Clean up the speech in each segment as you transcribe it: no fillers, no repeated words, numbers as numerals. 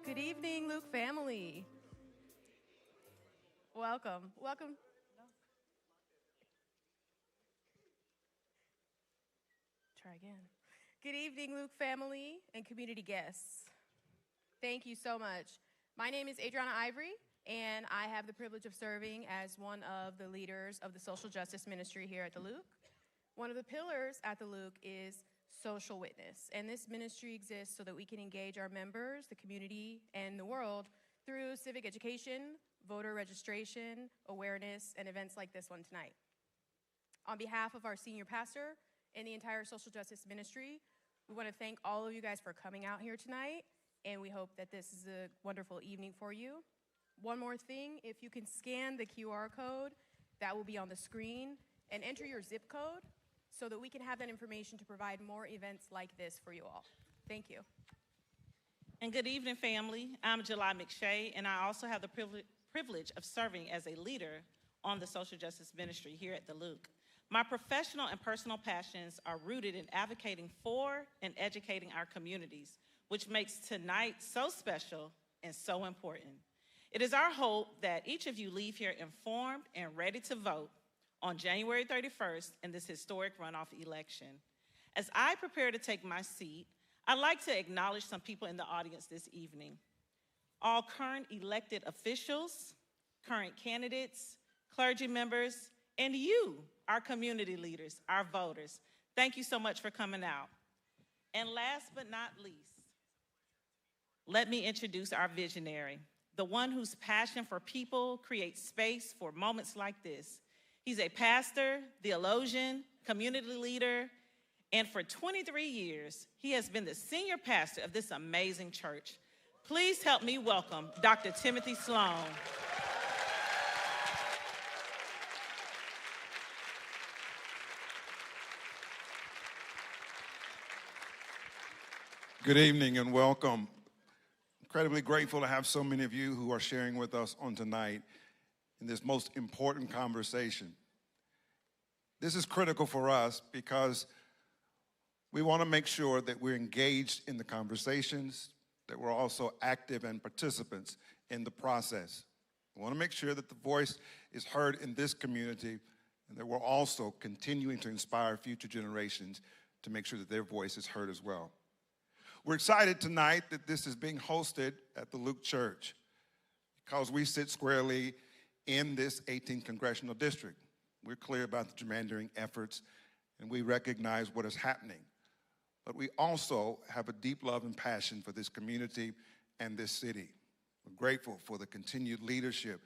Good evening, Luke family. Welcome. Welcome. Try again. Good evening, Luke family and community guests. Thank you so much. My name is Adriana Ivory, and I have the privilege of serving as one of the leaders of the social justice ministry here at the Luke. One of the pillars at the Luke is social witness, and this ministry exists so that we can engage our members, the community, and the world through civic education, voter registration, awareness, and events like this one tonight. On behalf of our senior pastor and the entire social justice ministry, we want to thank all of you guys for coming out here tonight, and we hope that this is a wonderful evening for you. One more thing, if you can scan the QR code that will be on the screen and enter your zip code so that we can have that information to provide more events like this for you all. Thank you. And good evening, family. I'm July McShay, and I also have the privilege of serving as a leader on the social justice ministry here at the Luke. My professional and personal passions are rooted in advocating for and educating our communities, which makes tonight so special and so important. It is our hope that each of you leave here informed and ready to vote on January 31st in this historic runoff election. As I prepare to take my seat, I'd like to acknowledge some people in the audience this evening. All current elected officials, current candidates, clergy members, and you, our community leaders, our voters. Thank you so much for coming out. And last but not least, let me introduce our visionary, the one whose passion for people creates space for moments like this. He's a pastor, theologian, community leader, and for 23 years, he has been the senior pastor of this amazing church. Please help me welcome Dr. Timothy Sloan. Good evening and welcome. Incredibly grateful to have so many of you who are sharing with us on tonight in this most important conversation. This is critical for us because we want to make sure that we're engaged in the conversations, that we're also active and participants in the process. We want to make sure that the voice is heard in this community and that we're also continuing to inspire future generations to make sure that their voice is heard as well. We're excited tonight that this is being hosted at the Luke Church because we sit squarely in this 18th Congressional District. We're clear about the gerrymandering efforts and we recognize what is happening. But we also have a deep love and passion for this community and this city. We're grateful for the continued leadership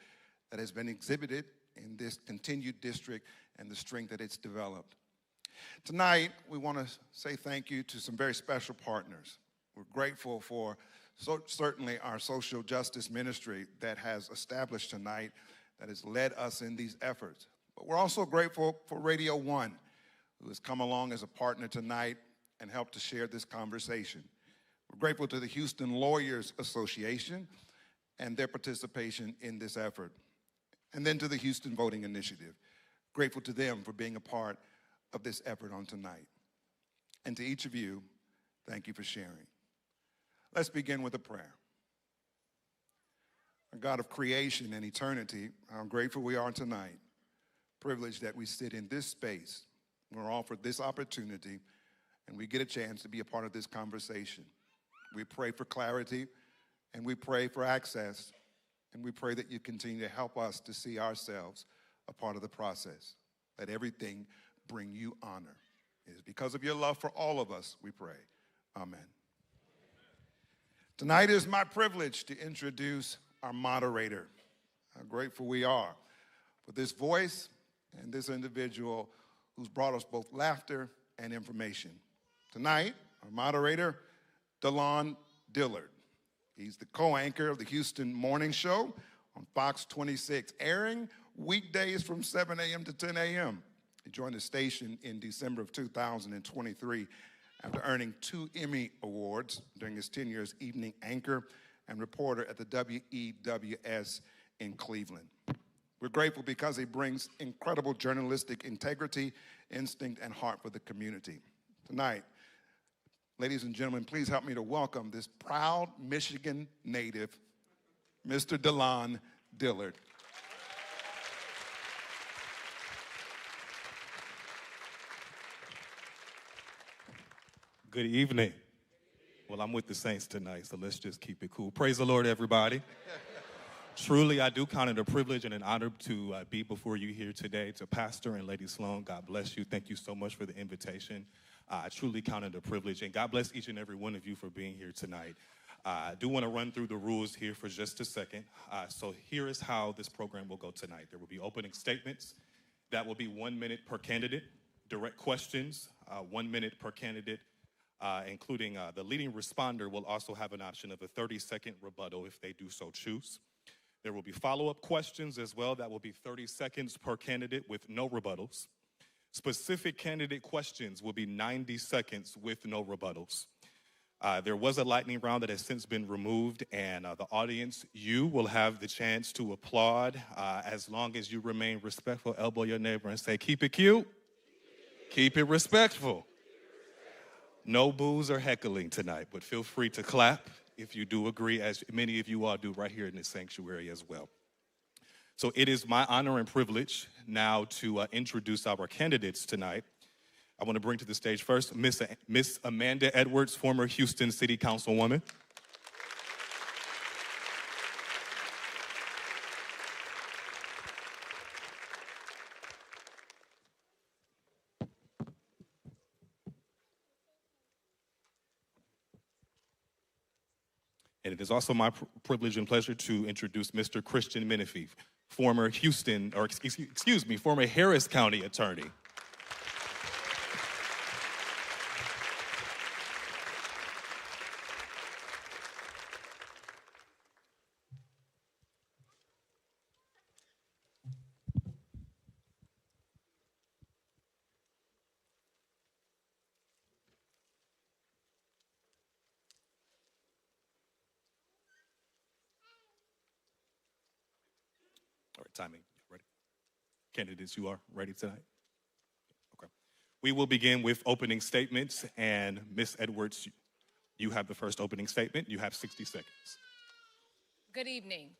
that has been exhibited in this continued district and the strength that it's developed. Tonight, we want to say thank you to some very special partners. We're grateful for certainly our social justice ministry that has established tonight, that has led us in these efforts. But we're also grateful for Radio 1, who has come along as a partner tonight and helped to share this conversation. We're grateful to the Houston Lawyers Association and their participation in this effort. And then to the Houston Voting Initiative. Grateful to them for being a part of this effort on tonight. And to each of you, thank you for sharing. Let's begin with a prayer. Our God of creation and eternity, how grateful we are tonight. Privileged that we sit in this space. We're offered this opportunity and we get a chance to be a part of this conversation. We pray for clarity and we pray for access and we pray that you continue to help us to see ourselves a part of the process. Let everything bring you honor. It is because of your love for all of us, we pray. Amen. Tonight is my privilege to introduce our moderator. How grateful we are for this voice and this individual who's brought us both laughter and information. Tonight, our moderator, DeLon Dillard. He's the co-anchor of the Houston Morning Show on Fox 26, airing weekdays from 7 a.m. to 10 a.m. He joined the station in December of 2023 after earning 2 Emmy Awards during his tenure as evening anchor and reporter at the WEWS in Cleveland. We're grateful because he brings incredible journalistic integrity, instinct, and heart for the community. Tonight, ladies and gentlemen, please help me to welcome this proud Michigan native, Mr. DeLon Dillard. Good evening. Well, I'm with the Saints tonight, so let's just keep it cool. Praise the Lord, everybody. Truly, I do count it a privilege and an honor to be before you here today. To Pastor and Lady Sloan, God bless you. Thank you so much for the invitation. I truly count it a privilege, and God bless each and every one of you for being here tonight. I do want to run through the rules here for just a second. So here is how this program will go tonight. There will be opening statements. That will be 1 minute per candidate. Direct questions, 1 minute per candidate. Including the leading responder will also have an option of a 30-second rebuttal if they do so choose. There will be follow-up questions as well. That will be 30 seconds per candidate with no rebuttals. Specific candidate questions will be 90 seconds with no rebuttals. There was a lightning round that has since been removed, and the audience, you will have the chance to applaud as long as you remain respectful. Elbow your neighbor and say, keep it cute, keep it respectful. No boos or heckling tonight, but feel free to clap if you do agree, as many of you all do right here in this sanctuary as well. So it is my honor and privilege now to introduce our candidates tonight. I want to bring to the stage first Miss Amanda Edwards, former Houston City Councilwoman. And it is also my privilege and pleasure to introduce Mr. Christian Menifee, former former Harris County attorney. All right, timing, ready? Candidates, you are ready tonight? Okay. We will begin with opening statements, and Ms. Edwards, you have the first opening statement. You have 60 seconds. Good evening.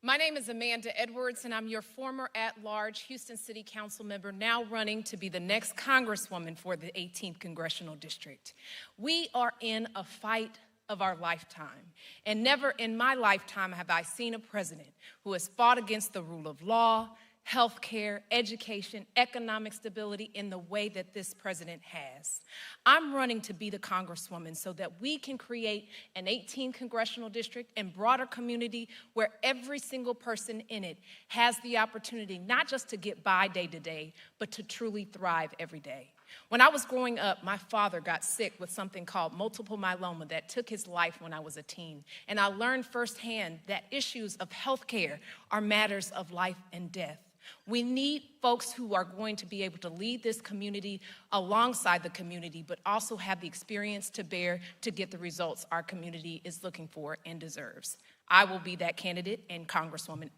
My name is Amanda Edwards, and I'm your former at-large Houston City Council member, now running to be the next Congresswoman for the 18th Congressional District. We are in a fight of our lifetime, and never in my lifetime have I seen a president who has fought against the rule of law, health care, education, economic stability in the way that this president has. I'm running to be the Congresswoman so that we can create an 18th Congressional District and broader community where every single person in it has the opportunity not just to get by day to day, but to truly thrive every day. When I was growing up, my father got sick with something called multiple myeloma that took his life when I was a teen. And I learned firsthand that issues of health care are matters of life and death. We need folks who are going to be able to lead this community alongside the community, but also have the experience to bear to get the results our community is looking for and deserves. I will be that candidate and Congresswoman.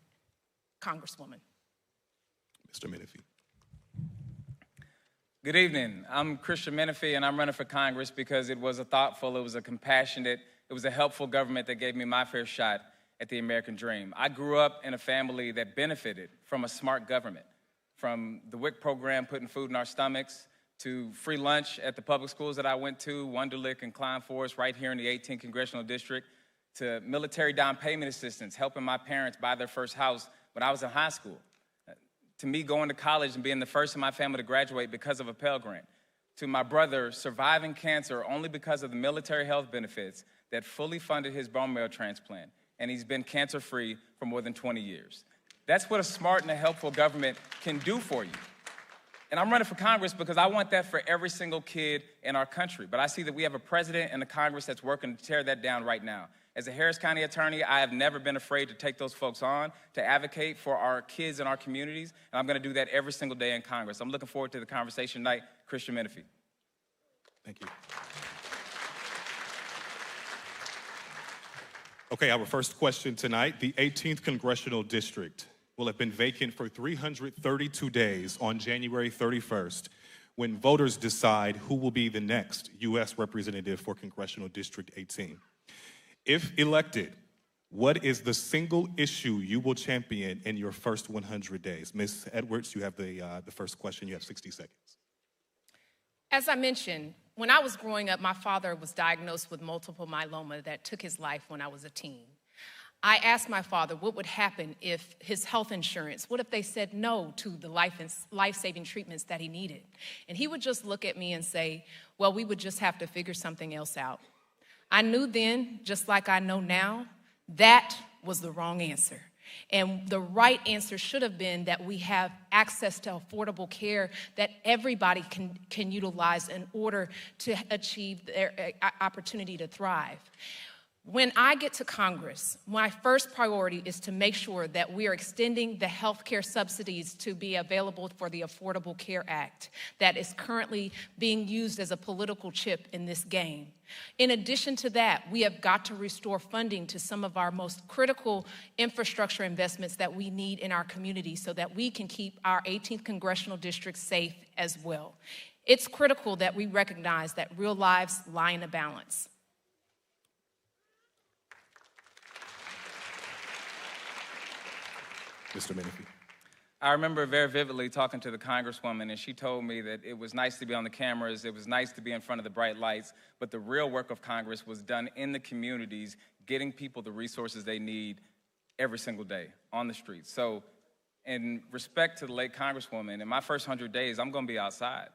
Mr. Menifee. Good evening. I'm Christian Menifee, and I'm running for Congress because it was a thoughtful, it was a compassionate, it was a helpful government that gave me my fair shot at the American dream. I grew up in a family that benefited from a smart government, from the WIC program putting food in our stomachs, to free lunch at the public schools that I went to, Wunderlich and Klein Forest, right here in the 18th Congressional District, to military down payment assistance, helping my parents buy their first house when I was in high school, to me going to college and being the first in my family to graduate because of a Pell Grant, to my brother surviving cancer only because of the military health benefits that fully funded his bone marrow transplant, and he's been cancer-free for more than 20 years. That's what a smart and a helpful government can do for you. And I'm running for Congress because I want that for every single kid in our country. But I see that we have a president and a Congress that's working to tear that down right now. As a Harris County attorney, I have never been afraid to take those folks on, to advocate for our kids and our communities, and I'm going to do that every single day in Congress. I'm looking forward to the conversation tonight. Christian Menifee. Thank you. Okay, our first question tonight. The 18th Congressional District will have been vacant for 332 days on January 31st when voters decide who will be the next U.S. representative for Congressional District 18. If elected, what is the single issue you will champion in your first 100 days? Ms. Edwards, you have the first question. You have 60 seconds. As I mentioned, when I was growing up, my father was diagnosed with multiple myeloma that took his life when I was a teen. I asked my father what would happen if his health insurance, what if they said no to the life-saving treatments that he needed? And he would just look at me and say, well, we would just have to figure something else out. I knew then, just like I know now, that was the wrong answer. And the right answer should have been that we have access to affordable care that everybody can utilize in order to achieve their opportunity to thrive. When I get to Congress, my first priority is to make sure that we are extending the health care subsidies to be available for the Affordable Care Act that is currently being used as a political chip in this game. In addition to that, we have got to restore funding to some of our most critical infrastructure investments that we need in our community so that we can keep our 18th Congressional District safe as well. It's critical that we recognize that real lives lie in a balance. Mr. Menifee. I remember very vividly talking to the Congresswoman, and she told me that it was nice to be on the cameras, it was nice to be in front of the bright lights, but the real work of Congress was done in the communities, getting people the resources they need every single day on the streets. So in respect to the late Congresswoman, in my first 100 days, I'm gonna be outside.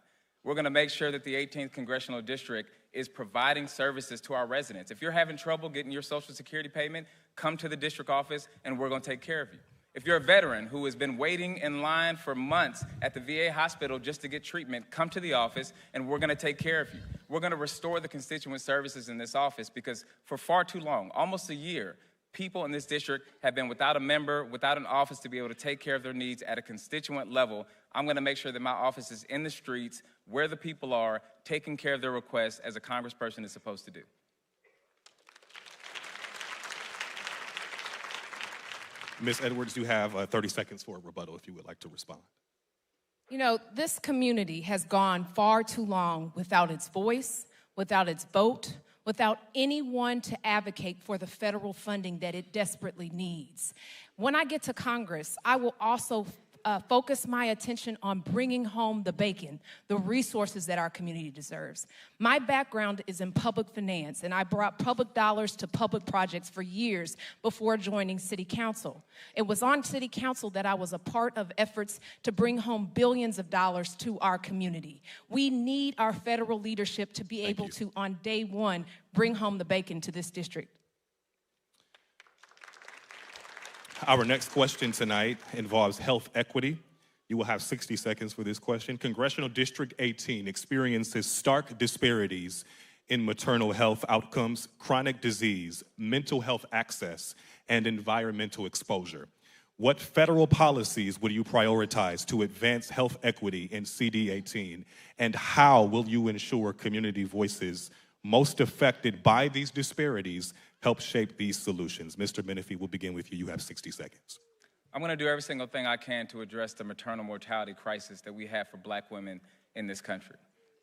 We're gonna make sure that the 18th Congressional District is providing services to our residents. If you're having trouble getting your Social Security payment, come to the district office and we're gonna take care of you. If you're a veteran who has been waiting in line for months at the VA hospital just to get treatment, come to the office and we're gonna take care of you. We're gonna restore the constituent services in this office because for far too long, almost a year, people in this district have been without a member, without an office to be able to take care of their needs at a constituent level. I'm gonna make sure that my office is in the streets, where the people are, taking care of their requests as a congressperson is supposed to do. Ms. Edwards, you have 30 seconds for a rebuttal if you would like to respond. You know, this community has gone far too long without its voice, without its vote, without anyone to advocate for the federal funding that it desperately needs. When I get to Congress, I will also focus my attention on bringing home the bacon, the resources that our community deserves. My background is in public finance, and I brought public dollars to public projects for years before joining City Council. It was on City Council that I was a part of efforts to bring home billions of dollars to our community. We need our federal leadership to be able to, on day one, bring home the bacon to this district. Our next question tonight involves health equity. You will have 60 seconds for this question. Congressional District 18 experiences stark disparities in maternal health outcomes, chronic disease, mental health access, and environmental exposure. What federal policies will you prioritize to advance health equity in CD18? And how will you ensure community voices most affected by these disparities help shape these solutions? Mr. Menifee, we'll begin with you. You have 60 seconds. I'm gonna do every single thing I can to address the maternal mortality crisis that we have for Black women in this country.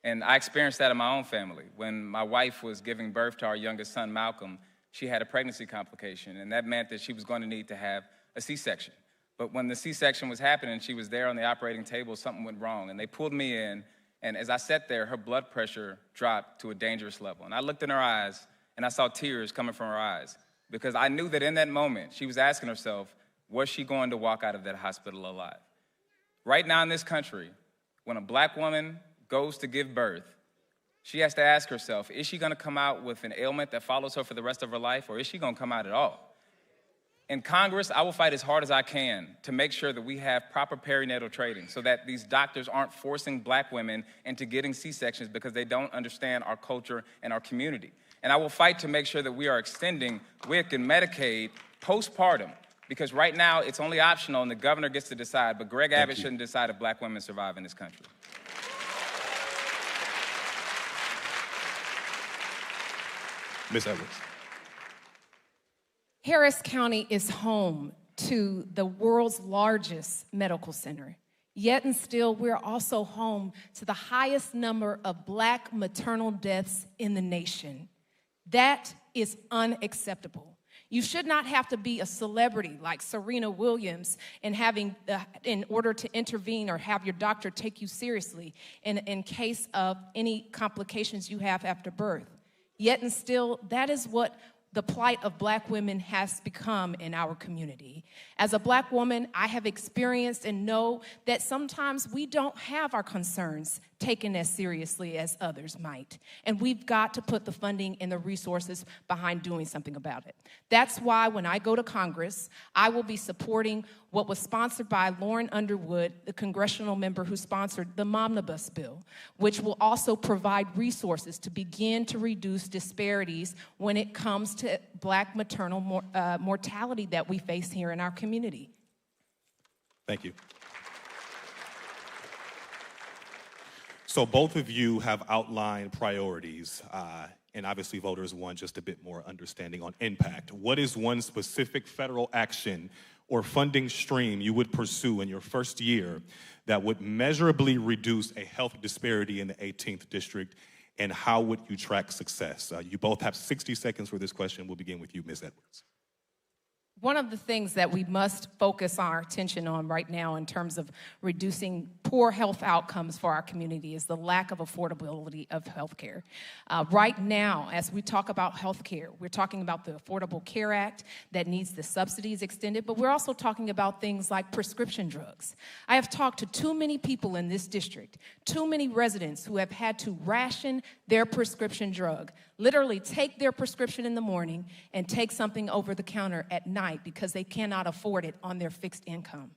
And I experienced that in my own family. When my wife was giving birth to our youngest son, Malcolm, she had a pregnancy complication, and that meant that she was going to need to have a C-section. But when the C-section was happening, she was there on the operating table, something went wrong, and they pulled me in, and as I sat there, her blood pressure dropped to a dangerous level. And I looked in her eyes, and I saw tears coming from her eyes, because I knew that in that moment, she was asking herself, was she going to walk out of that hospital alive? Right now in this country, when a Black woman goes to give birth, she has to ask herself, is she gonna come out with an ailment that follows her for the rest of her life, or is she gonna come out at all? In Congress, I will fight as hard as I can to make sure that we have proper perinatal training so that these doctors aren't forcing Black women into getting C-sections because they don't understand our culture and our community. And I will fight to make sure that we are extending WIC and Medicaid postpartum, because right now it's only optional and the governor gets to decide, but Greg Abbott shouldn't decide if Black women survive in this country. Ms. Edwards. Harris County is home to the world's largest medical center. Yet and still, we're also home to the highest number of Black maternal deaths in the nation. That is unacceptable. You should not have to be a celebrity like Serena Williams in order to intervene or have your doctor take you seriously in case of any complications you have after birth. Yet and still, that is what the plight of Black women has become in our community. As a Black woman, I have experienced and know that sometimes we don't have our concerns taken as seriously as others might. And we've got to put the funding and the resources behind doing something about it. That's why when I go to Congress, I will be supporting what was sponsored by Lauren Underwood, the congressional member who sponsored the Omnibus bill, which will also provide resources to begin to reduce disparities when it comes to Black maternal mortality that we face here in our community. Thank you. So both of you have outlined priorities, and obviously voters want just a bit more understanding on impact. What is one specific federal action or funding stream you would pursue in your first year that would measurably reduce a health disparity in the 18th district, and how would you track success? You both have 60 seconds for this question. We'll begin with you, Ms. Edwards. One of the things that we must focus our attention on right now in terms of reducing poor health outcomes for our community is the lack of affordability of health care. Right now, as we talk about health care, we're talking about the Affordable Care Act that needs the subsidies extended, but we're also talking about things like prescription drugs. I have talked to too many people in this district, too many residents who have had to ration their prescription drug, literally take their prescription in the morning and take something over the counter at night because they cannot afford it on their fixed income.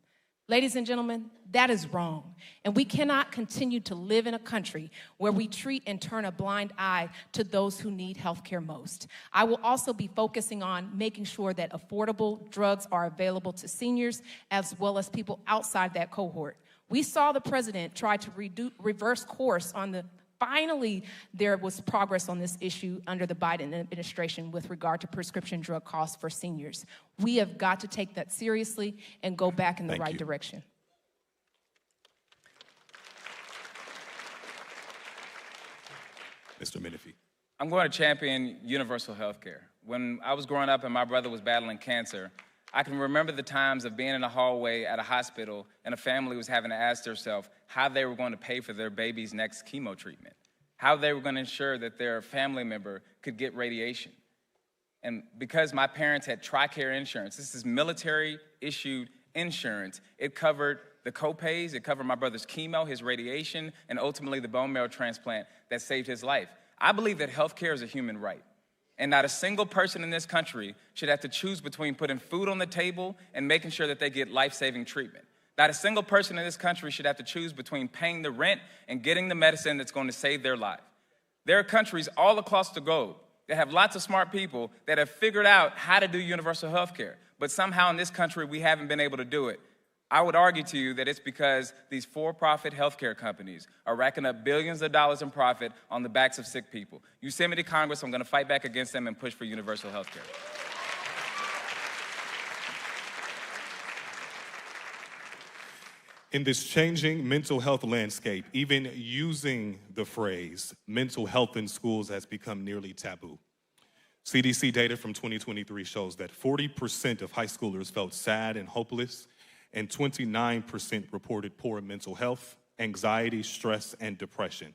Ladies and gentlemen, that is wrong. And we cannot continue to live in a country where we treat and turn a blind eye to those who need health care most. I will also be focusing on making sure that affordable drugs are available to seniors as well as people outside that cohort. We saw the president try to reverse course on the Finally, there was progress on this issue under the Biden administration with regard to prescription drug costs for seniors. We have got to take that seriously and go back in the right direction. Mr. Menifee. I'm going to champion universal health care. When I was growing up and my brother was battling cancer, I can remember the times of being in a hallway at a hospital and a family was having to ask themselves how they were going to pay for their baby's next chemo treatment, how they were going to ensure that their family member could get radiation. And because my parents had TRICARE insurance, this is military-issued insurance, it covered the co-pays, it covered my brother's chemo, his radiation, and ultimately the bone marrow transplant that saved his life. I believe that health care is a human right. And not a single person in this country should have to choose between putting food on the table and making sure that they get life-saving treatment. Not a single person in this country should have to choose between paying the rent and getting the medicine that's going to save their life. There are countries all across the globe that have lots of smart people that have figured out how to do universal health care. But somehow in this country, we haven't been able to do it. I would argue to you that it's because these for-profit healthcare companies are racking up billions of dollars in profit on the backs of sick people. You send me to Congress, I'm going to fight back against them and push for universal health care. In this changing mental health landscape, even using the phrase mental health in schools has become nearly taboo. CDC data from 2023 shows that 40% of high schoolers felt sad and hopeless, and 29% reported poor mental health, anxiety, stress, and depression.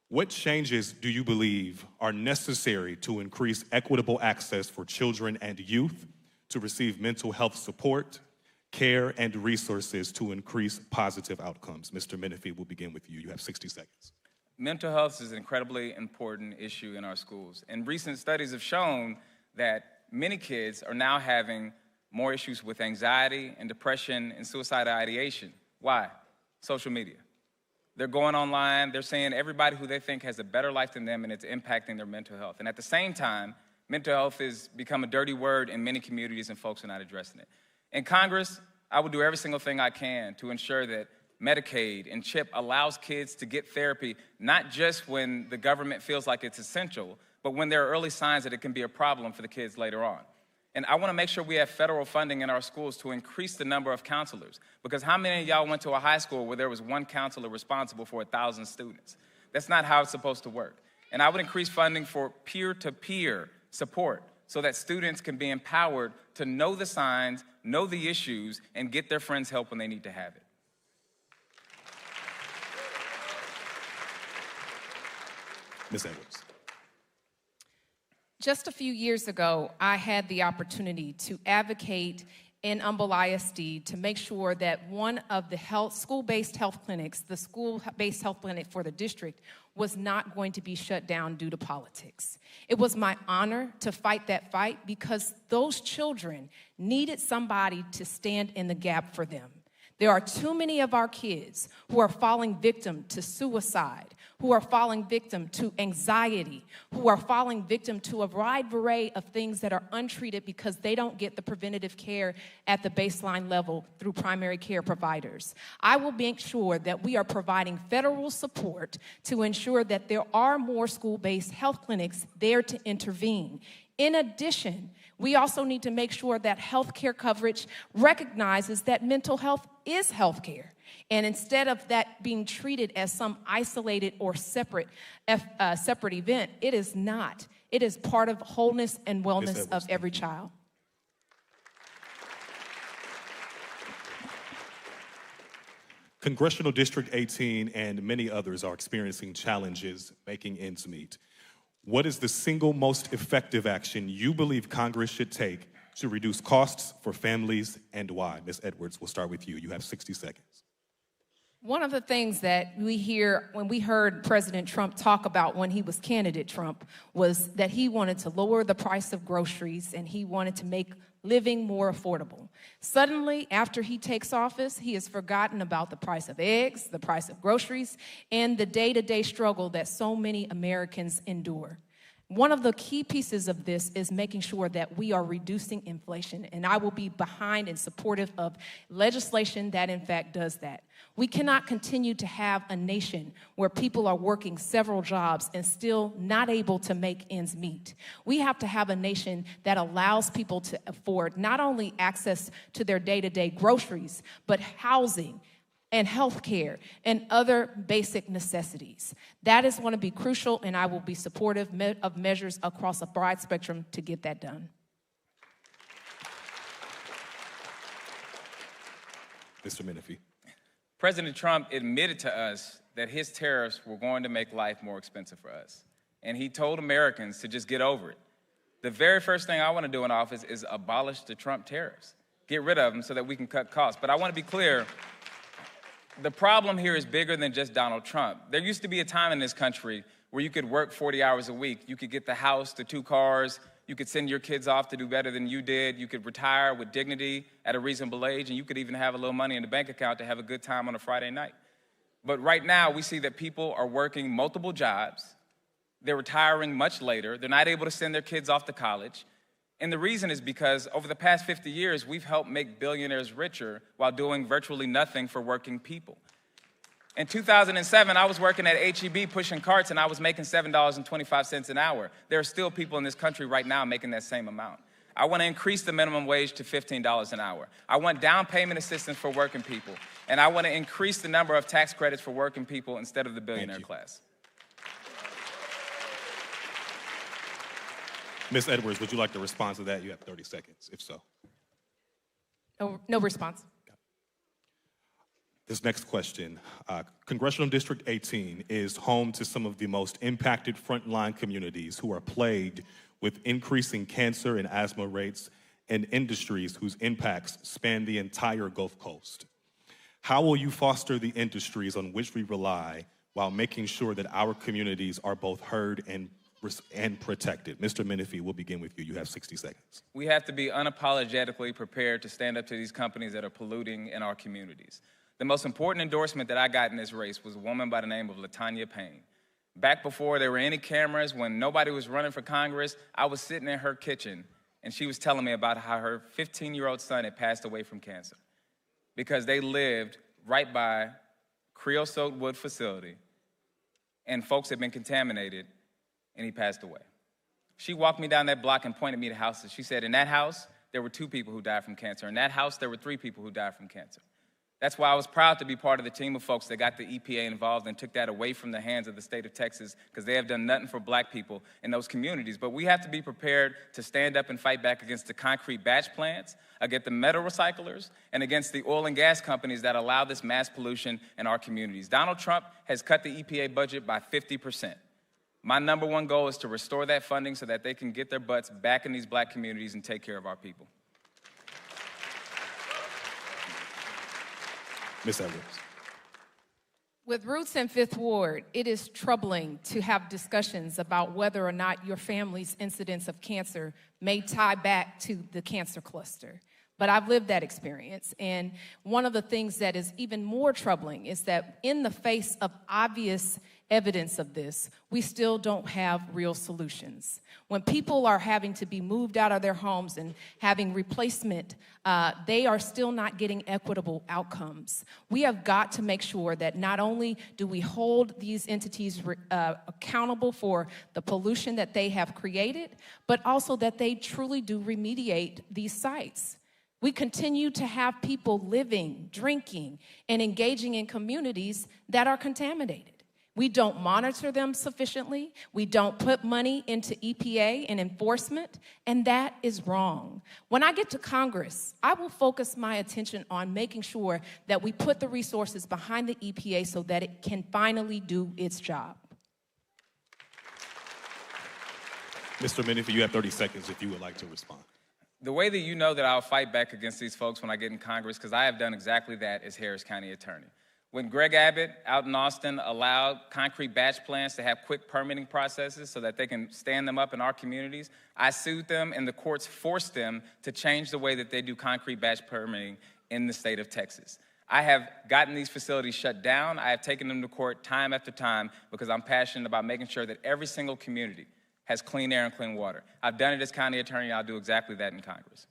What changes do you believe are necessary to increase equitable access for children and youth to receive mental health support, care, and resources to increase positive outcomes? Mr. Menifee, we'll begin with you. You have 60 seconds. Mental health is an incredibly important issue in our schools. And recent studies have shown that many kids are now having more issues with anxiety and depression and suicidal ideation. Why? Social media. They're going online, they're saying everybody who they think has a better life than them, and it's impacting their mental health. And at the same time, mental health has become a dirty word in many communities and folks are not addressing it. In Congress, I will do every single thing I can to ensure that Medicaid and CHIP allows kids to get therapy, not just when the government feels like it's essential, but when there are early signs that it can be a problem for the kids later on. And I want to make sure we have federal funding in our schools to increase the number of counselors. Because how many of y'all went to a high school where there was one counselor responsible for 1,000 students? That's not how it's supposed to work. And I would increase funding for peer-to-peer support so that students can be empowered to know the signs, know the issues, and get their friends help when they need to have it. Ms. Edwards. Just a few years ago, I had the opportunity to advocate in Humble ISD to make sure that one of the school-based health clinics, the school-based health clinic for the district, was not going to be shut down due to politics. It was my honor to fight that fight because those children needed somebody to stand in the gap for them. There are too many of our kids who are falling victim to suicide, who are falling victim to anxiety, who are falling victim to a wide array of things that are untreated because they don't get the preventative care at the baseline level through primary care providers. I will make sure that we are providing federal support to ensure that there are more school-based health clinics there to intervene. In addition, we also need to make sure that health care coverage recognizes that mental health is health care. And instead of that being treated as some isolated or separate event, it is not. It is part of wholeness and wellness of every child. Congressional District 18 and many others are experiencing challenges making ends meet. What is the single most effective action you believe Congress should take to reduce costs for families and why? Ms. Edwards, we'll start with you. You have 60 seconds. One of the things that we hear when we heard President Trump talk about when he was candidate Trump was that he wanted to lower the price of groceries and he wanted to make living more affordable. Suddenly, after he takes office, he has forgotten about the price of eggs, the price of groceries, and the day-to-day struggle that so many Americans endure. One of the key pieces of this is making sure that we are reducing inflation, and I will be behind and supportive of legislation that, in fact, does that. We cannot continue to have a nation where people are working several jobs and still not able to make ends meet. We have to have a nation that allows people to afford not only access to their day-to-day groceries, but housing, and health care, and other basic necessities. That is going to be crucial, and I will be supportive of measures across a broad spectrum to get that done. Mr. Menifee. President Trump admitted to us that his tariffs were going to make life more expensive for us. And he told Americans to just get over it. The very first thing I want to do in office is abolish the Trump tariffs. Get rid of them so that we can cut costs. But I want to be clear, the problem here is bigger than just Donald Trump. There used to be a time in this country where you could work 40 hours a week. You could get the house, the 2 cars. You could send your kids off to do better than you did. You could retire with dignity at a reasonable age, and you could even have a little money in the bank account to have a good time on a Friday night. But right now, we see that people are working multiple jobs. They're retiring much later. They're not able to send their kids off to college. And the reason is because over the past 50 years, we've helped make billionaires richer while doing virtually nothing for working people. In 2007, I was working at H-E-B pushing carts, and I was making $7.25 an hour. There are still people in this country right now making that same amount. I want to increase the minimum wage to $15 an hour. I want down payment assistance for working people. And I want to increase the number of tax credits for working people instead of the billionaire class. Ms. Edwards, would you like to respond to that? You have 30 seconds, if so. No response. This next question. Congressional District 18 is home to some of the most impacted frontline communities who are plagued with increasing cancer and asthma rates and industries whose impacts span the entire Gulf Coast. How will you foster the industries on which we rely while making sure that our communities are both heard and protected? Mr. Menifee, we'll begin with you. You have 60 seconds. We have to be unapologetically prepared to stand up to these companies that are polluting in our communities. The most important endorsement that I got in this race was a woman by the name of LaTanya Payne. Back before there were any cameras, when nobody was running for Congress, I was sitting in her kitchen, and she was telling me about how her 15-year-old son had passed away from cancer because they lived right by creosote wood facility, and folks had been contaminated, and he passed away. She walked me down that block and pointed me to houses. She said, in that house, there were 2 people who died from cancer. In that house, there were 3 people who died from cancer. That's why I was proud to be part of the team of folks that got the EPA involved and took that away from the hands of the state of Texas, because they have done nothing for black people in those communities. But we have to be prepared to stand up and fight back against the concrete batch plants, against the metal recyclers, and against the oil and gas companies that allow this mass pollution in our communities. Donald Trump has cut the EPA budget by 50%. My number one goal is to restore that funding so that they can get their butts back in these black communities and take care of our people. Ms. Edwards. With roots in Fifth Ward, it is troubling to have discussions about whether or not your family's incidence of cancer may tie back to the cancer cluster. But I've lived that experience, and one of the things that is even more troubling is that in the face of obvious evidence of this, we still don't have real solutions. When people are having to be moved out of their homes and having replacement, they are still not getting equitable outcomes. We have got to make sure that not only do we hold these entities accountable for the pollution that they have created, but also that they truly do remediate these sites. We continue to have people living, drinking, and engaging in communities that are contaminated. We don't monitor them sufficiently. We don't put money into EPA and enforcement, and that is wrong. When I get to Congress, I will focus my attention on making sure that we put the resources behind the EPA so that it can finally do its job. Mr. Menifee, you have 30 seconds if you would like to respond. The way that you know that I'll fight back against these folks when I get in Congress, because I have done exactly that as Harris County Attorney. When Greg Abbott out in Austin allowed concrete batch plants to have quick permitting processes so that they can stand them up in our communities, I sued them and the courts forced them to change the way that they do concrete batch permitting in the state of Texas. I have gotten these facilities shut down. I have taken them to court time after time because I'm passionate about making sure that every single community has clean air and clean water. I've done it as county attorney, and I'll do exactly that in Congress.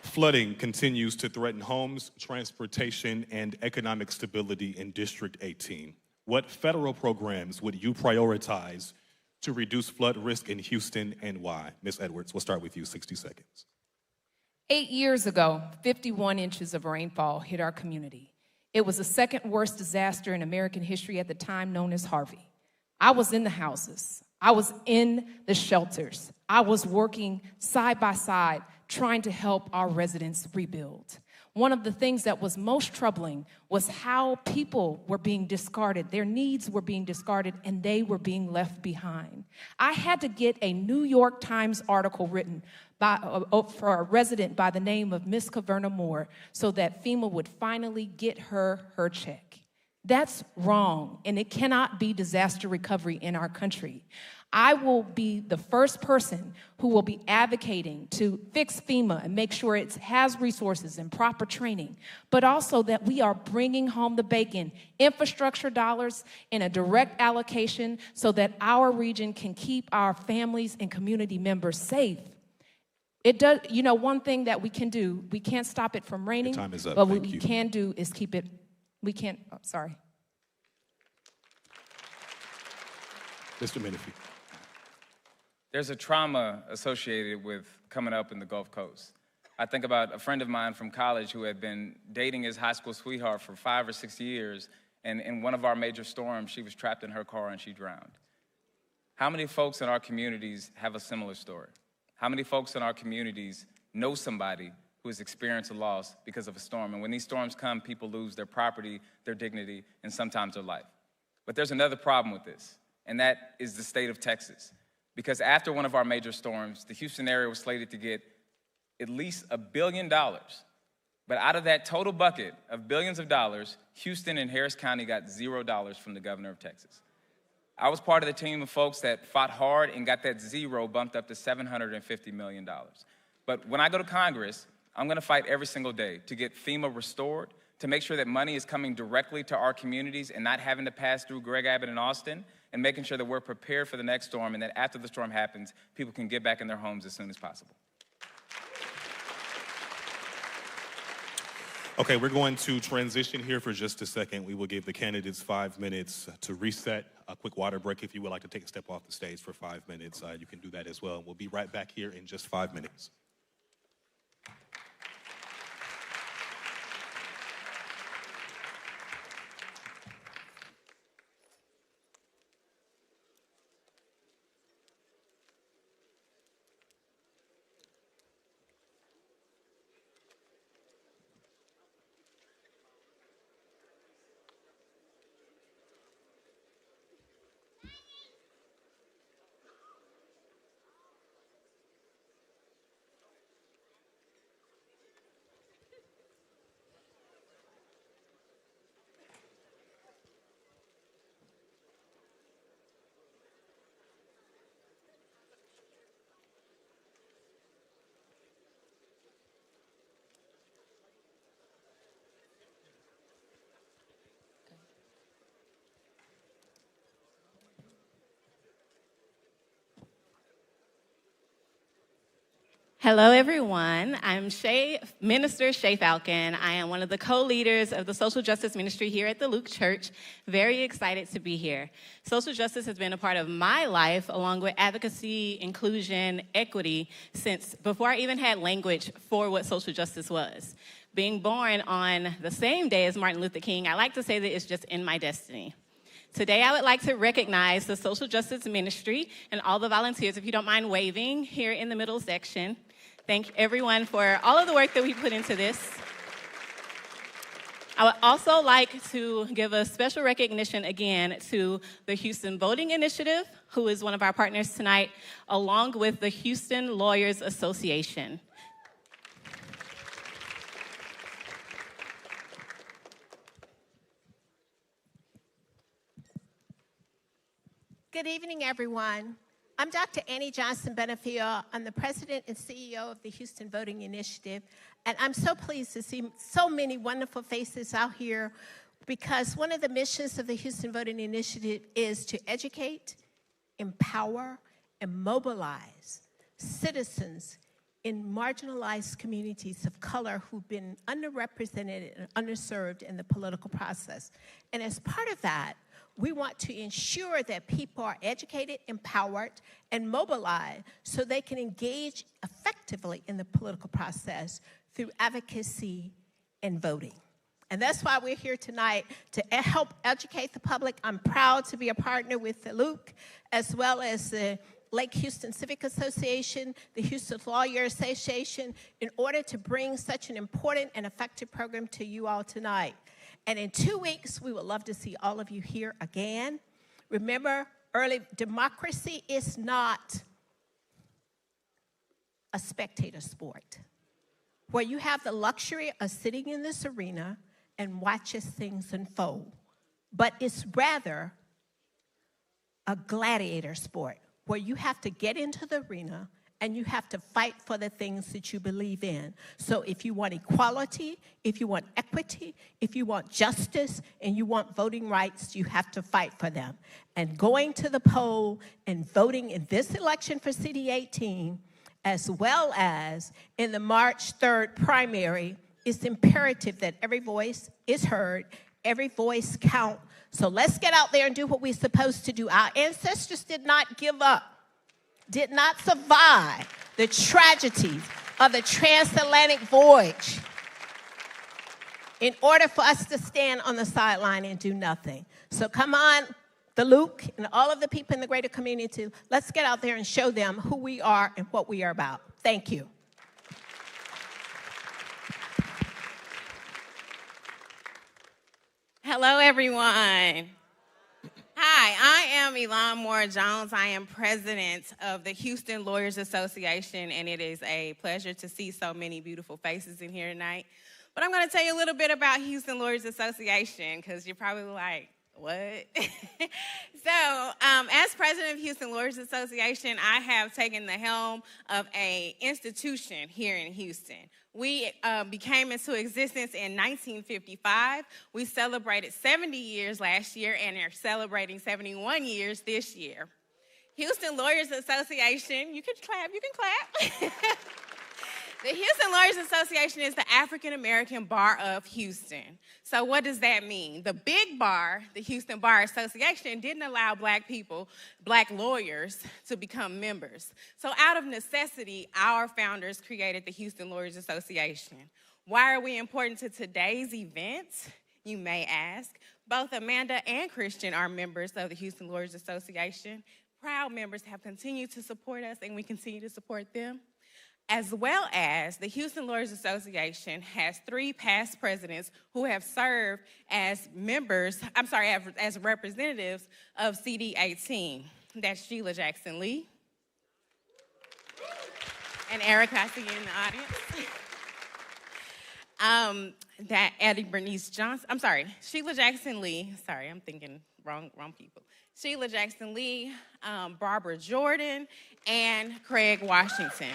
Flooding continues to threaten homes, transportation, and economic stability in District 18. What federal programs would you prioritize to reduce flood risk in Houston, and why? Ms. Edwards, we'll start with you, 60 seconds. 8 years ago, 51 inches of rainfall hit our community. It was the second worst disaster in American history at the time, known as Harvey. I was in the houses. I was in the shelters. I was working side by side, trying to help our residents rebuild. One of the things that was most troubling was how people were being discarded. Their needs were being discarded, and they were being left behind. I had to get a New York Times article written for a resident by the name of Miss Caverna Moore so that FEMA would finally get her check. That's wrong, and it cannot be disaster recovery in our country. I will be the first person who will be advocating to fix FEMA and make sure it has resources and proper training, but also that we are bringing home the bacon, infrastructure dollars in a direct allocation so that our region can keep our families and community members safe. It does, you know, one thing that we can do, we can't stop it from raining. Your time is up. But Thank what we you. can do is keep it, we can't, oh, sorry. Mr. Menifee. There's a trauma associated with coming up in the Gulf Coast. I think about a friend of mine from college who had been dating his high school sweetheart for 5 or 6 years, and in one of our major storms, she was trapped in her car and she drowned. How many folks in our communities have a similar story? How many folks in our communities know somebody who has experienced a loss because of a storm? And when these storms come, people lose their property, their dignity, and sometimes their life. But there's another problem with this, and that is the state of Texas. Because after one of our major storms, the Houston area was slated to get at least $1 billion. But out of that total bucket of billions of dollars, Houston and Harris County got $0 from the governor of Texas. I was part of the team of folks that fought hard and got that zero bumped up to $750 million. But when I go to Congress, I'm gonna fight every single day to get FEMA restored, to make sure that money is coming directly to our communities and not having to pass through Greg Abbott in Austin, and making sure that we're prepared for the next storm and that after the storm happens, people can get back in their homes as soon as possible. Okay, we're going to transition here for just a second. We will give the candidates 5 minutes to reset, a quick water break. If you would like to take a step off the stage for 5 minutes, you can do that as well. We'll be right back here in just 5 minutes. Hello, everyone. I'm Minister Shay Falcon. I am one of the co-leaders of the social justice ministry here at the Luke Church. Very excited to be here. Social justice has been a part of my life, along with advocacy, inclusion, equity, since before I even had language for what social justice was. Being born on the same day as Martin Luther King, I like to say that it's just in my destiny. Today, I would like to recognize the social justice ministry and all the volunteers, if you don't mind waving, here in the middle section. Thank everyone for all of the work that we put into this. I would also like to give a special recognition again to the Houston Voting Initiative, who is one of our partners tonight, along with the Houston Lawyers Association. Good evening, everyone. I'm Dr. Annie Johnson Benefiel. I'm the president and CEO of the Houston Voting Initiative, and I'm so pleased to see so many wonderful faces out here because one of the missions of the Houston Voting Initiative is to educate, empower, and mobilize citizens in marginalized communities of color who've been underrepresented and underserved in the political process. And as part of that, we want to ensure that people are educated, empowered, and mobilized so they can engage effectively in the political process through advocacy and voting. And that's why we're here tonight, to help educate the public. I'm proud to be a partner with the Luke, as well as the Lake Houston Civic Association, the Houston Lawyer Association, in order to bring such an important and effective program to you all tonight. And in 2 weeks, we would love to see all of you here again. Remember, early democracy is not a spectator sport where you have the luxury of sitting in this arena and watch as things unfold, but it's rather a gladiator sport where you have to get into the arena and you have to fight for the things that you believe in. So if you want equality, if you want equity, if you want justice, and you want voting rights, you have to fight for them. And going to the poll and voting in this election for City 18, as well as in the March 3rd primary, it's imperative that every voice is heard, every voice counts. So let's get out there and do what we're supposed to do. Our ancestors did not give up, did not survive the tragedies of the transatlantic voyage in order for us to stand on the sideline and do nothing. So come on, the Luke and all of the people in the greater community, let's get out there and show them who we are and what we are about. Thank you. Hello, everyone. Hi, I am Elon Moore Jones. I am president of the Houston Lawyers Association, and it is a pleasure to see so many beautiful faces in here tonight. But I'm going to tell you a little bit about Houston Lawyers Association, because you're probably like, what? So, as president of Houston Lawyers Association, I have taken the helm of an institution here in Houston. We became into existence in 1955. We celebrated 70 years last year and are celebrating 71 years this year. Houston Lawyers Association, you can clap. The Houston Lawyers Association is the African American Bar of Houston. So what does that mean? The big bar, the Houston Bar Association, didn't allow black people, black lawyers, to become members. So out of necessity, our founders created the Houston Lawyers Association. Why are we important to today's event, you may ask? Both Amanda and Christian are members of the Houston Lawyers Association. Proud members have continued to support us, and we continue to support them. As well as the Houston Lawyers Association has 3 past presidents who have served as as representatives of CD 18. That's Sheila Jackson Lee. And Erica, I see you in the audience. That Addie Bernice Johnson, Sheila Jackson Lee. Sorry, I'm thinking wrong people. Sheila Jackson Lee, Barbara Jordan, and Craig Washington.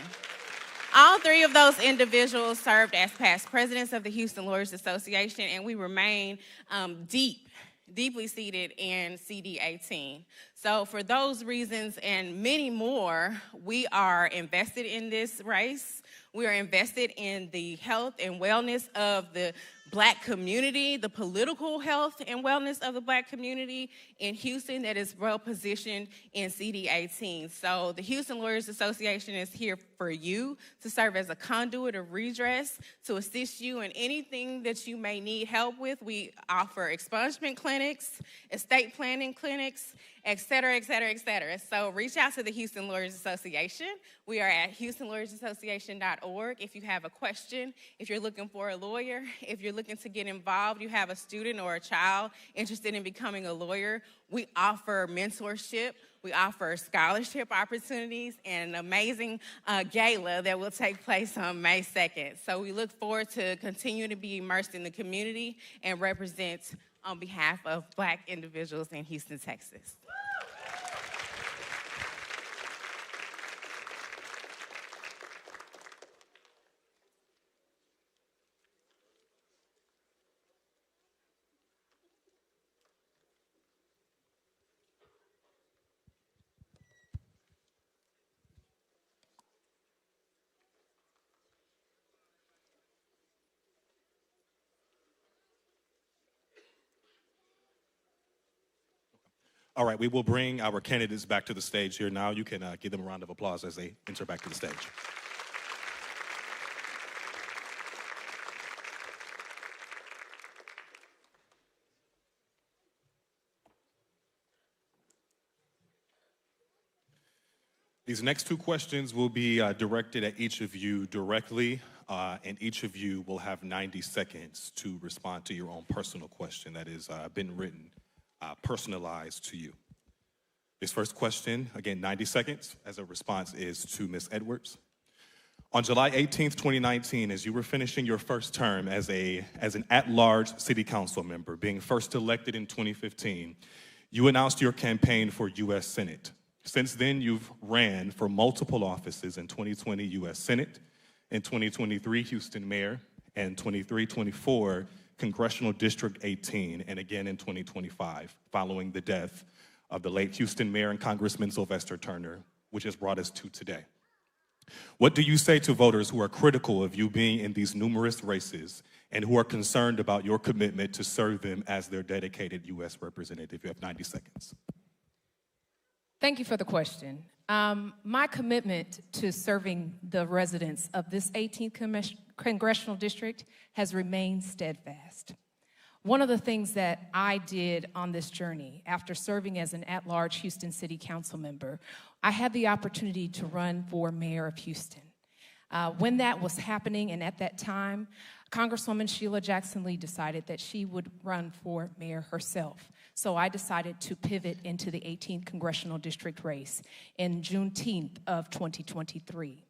All 3 of those individuals served as past presidents of the Houston Lawyers Association, and we remain deep deeply seated in CD18. So for those reasons and many more, we are invested in this race. We are invested in the health and wellness of the Black community, the political health and wellness of the Black community in Houston that is well positioned in CD18. So the Houston Lawyers Association is here for you to serve as a conduit of redress, to assist you in anything that you may need help with. We offer expungement clinics, estate planning clinics, et cetera, et cetera, et cetera. So reach out to the Houston Lawyers Association. We are at houstonlawyersassociation.org. If you have a question, if you're looking for a lawyer, if you're looking to get involved, you have a student or a child interested in becoming a lawyer, we offer mentorship. We offer scholarship opportunities and an amazing gala that will take place on May 2nd. So we look forward to continuing to be immersed in the community and represent on behalf of Black individuals in Houston, Texas. All right, we will bring our candidates back to the stage here now. You can give them a round of applause as they enter back to the stage. These next two questions will be directed at each of you directly, and each of you will have 90 seconds to respond to your own personal question that has been written, personalized to you. This first question, again, 90 seconds as a response, is to Ms. Edwards. On July 18th, 2019, as you were finishing your first term as an at-large city council member, being first elected in 2015, you announced your campaign for U.S. Senate. Since then, you've ran for multiple offices in 2020 U.S. Senate, in 2023 Houston Mayor, and 23-24 Congressional District 18, and again in 2025, following the death of the late Houston Mayor and Congressman Sylvester Turner, which has brought us to today. What do you say to voters who are critical of you being in these numerous races and who are concerned about your commitment to serve them as their dedicated U.S. representative? You have 90 seconds. Thank you for the question. My commitment to serving the residents of this 18th Congressional District has remained steadfast. One of the things that I did on this journey after serving as an at-large Houston City Council member, I had the opportunity to run for mayor of Houston. When that was happening, and at that time, Congresswoman Sheila Jackson Lee decided that she would run for mayor herself. So I decided to pivot into the 18th Congressional District race in Juneteenth of 2023.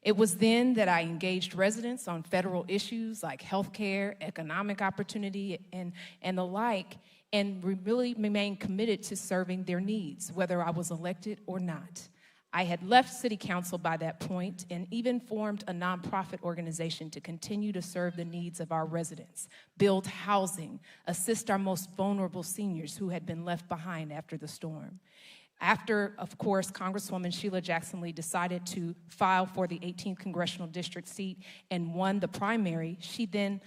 It was then that I engaged residents on federal issues like healthcare, economic opportunity, and the like, and really remained committed to serving their needs, whether I was elected or not. I had left City Council by that point and even formed a nonprofit organization to continue to serve the needs of our residents, build housing, assist our most vulnerable seniors who had been left behind after the storm. After, of course, Congresswoman Sheila Jackson Lee decided to file for the 18th Congressional District seat and won the primary, she then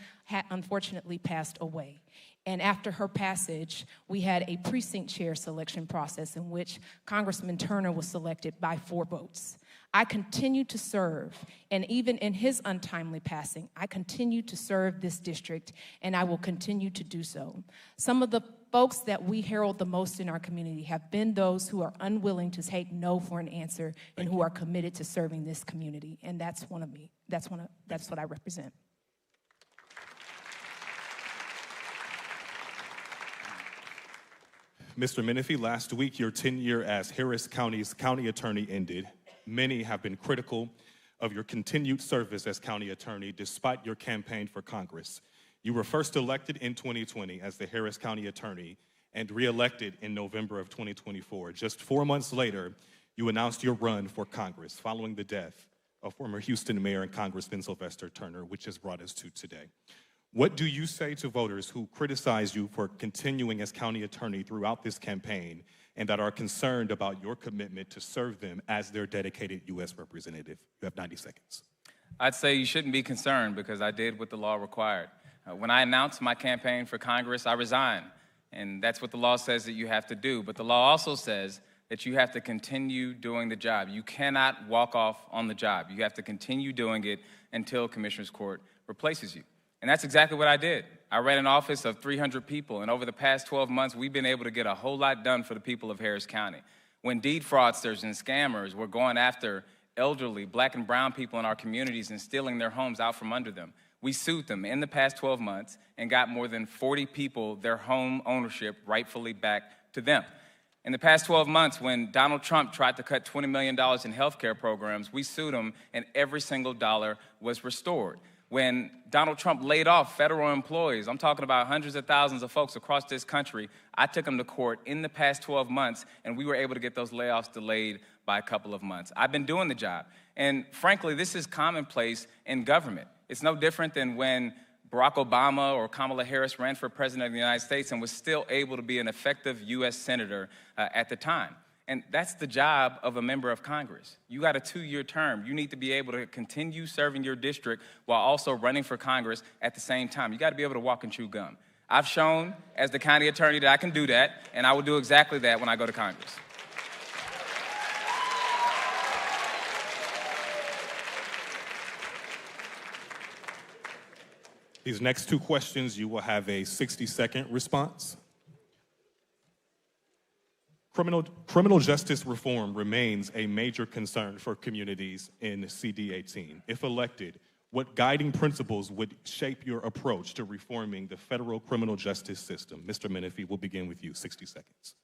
unfortunately passed away. And after her passage, we had a precinct chair selection process in which Congressman Turner was selected by 4 votes. I continued to serve, and even in his untimely passing, I continued to serve this district, and I will continue to do so. Some of the folks that we herald the most in our community have been those who are unwilling to take no for an answer and who are committed to serving this community, and that's one of me. That's what I represent. Mr. Menifee, last week your tenure as Harris County's county attorney ended. Many have been critical of your continued service as county attorney despite your campaign for Congress. You were first elected in 2020 as the Harris County attorney and re-elected in November of 2024. Just 4 months later, you announced your run for Congress following the death of former Houston Mayor and Congressman Sylvester Turner, which has brought us to today. What do you say to voters who criticize you for continuing as county attorney throughout this campaign and that are concerned about your commitment to serve them as their dedicated U.S. representative? You have 90 seconds. I'd say you shouldn't be concerned because I did what the law required. When I announced my campaign for Congress, I resigned, and that's what the law says that you have to do. But the law also says that you have to continue doing the job. You cannot walk off on the job. You have to continue doing it until Commissioner's Court replaces you. And that's exactly what I did. I ran an office of 300 people, and over the past 12 months, we've been able to get a whole lot done for the people of Harris County. When deed fraudsters and scammers were going after elderly Black and brown people in our communities and stealing their homes out from under them, we sued them in the past 12 months and got more than 40 people their home ownership rightfully back to them. In the past 12 months, when Donald Trump tried to cut $20 million in health care programs, we sued him and every single dollar was restored. When Donald Trump laid off federal employees, I'm talking about hundreds of thousands of folks across this country, I took them to court in the past 12 months, and we were able to get those layoffs delayed by a couple of months. I've been doing the job. And frankly, this is commonplace in government. It's no different than when Barack Obama or Kamala Harris ran for president of the United States and was still able to be an effective U.S. senator at the time. And that's the job of a member of Congress. You got a 2-year term. You need to be able to continue serving your district while also running for Congress at the same time. You got to be able to walk and chew gum. I've shown as the county attorney that I can do that, and I will do exactly that when I go to Congress. These next 2 questions, you will have a 60-second response. Criminal justice reform remains a major concern for communities in CD18. If elected, what guiding principles would shape your approach to reforming the federal criminal justice system? Mr. Menifee, we'll begin with you, 60 seconds.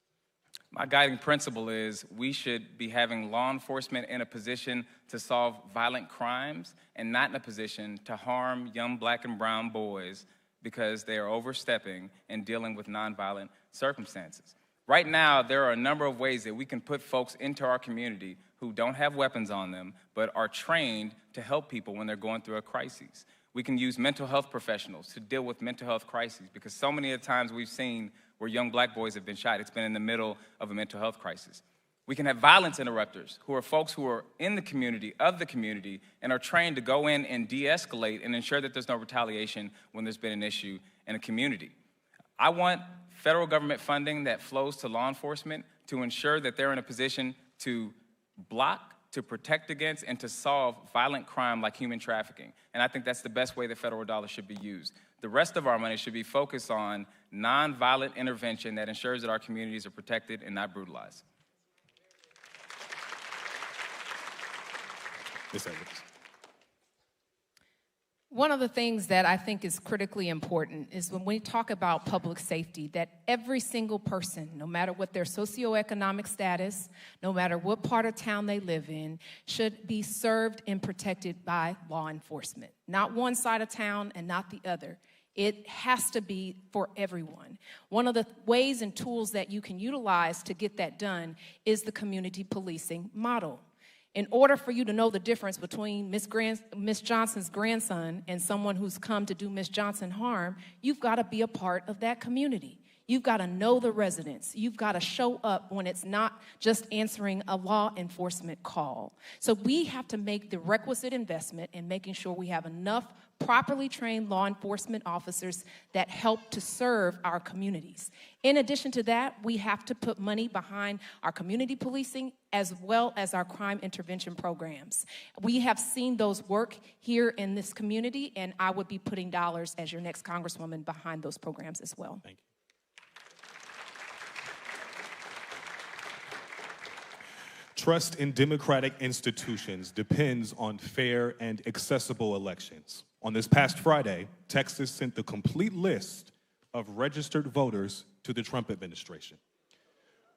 My guiding principle is we should be having law enforcement in a position to solve violent crimes and not in a position to harm young Black and brown boys because they are overstepping and dealing with nonviolent circumstances. Right now, there are a number of ways that we can put folks into our community who don't have weapons on them but are trained to help people when they're going through a crisis. We can use mental health professionals to deal with mental health crises because so many of the times we've seen where young Black boys have been shot, it's been in the middle of a mental health crisis. We can have violence interrupters, who are folks who are in the community, of the community, and are trained to go in and de-escalate and ensure that there's no retaliation when there's been an issue in a community. I want federal government funding that flows to law enforcement to ensure that they're in a position to block, to protect against, and to solve violent crime like human trafficking. And I think that's the best way that federal dollars should be used. The rest of our money should be focused on nonviolent intervention that ensures that our communities are protected and not brutalized. Ms. Edwards. One of the things that I think is critically important is when we talk about public safety, that every single person, no matter what their socioeconomic status, no matter what part of town they live in, should be served and protected by law enforcement. Not one side of town and not the other. It has to be for everyone. One of the ways and tools that you can utilize to get that done is the community policing model. In order for you to know the difference between Miss Johnson's grandson and someone who's come to do Miss Johnson harm, you've got to be a part of that community. You've got to know the residents. You've got to show up when it's not just answering a law enforcement call. So we have to make the requisite investment in making sure we have enough properly trained law enforcement officers that help to serve our communities. In addition to that, we have to put money behind our community policing as well as our crime intervention programs. We have seen those work here in this community, and I would be putting dollars as your next Congresswoman behind those programs as well. Thank you. Trust in democratic institutions depends on fair and accessible elections. On this past Friday, Texas sent the complete list of registered voters to the Trump administration.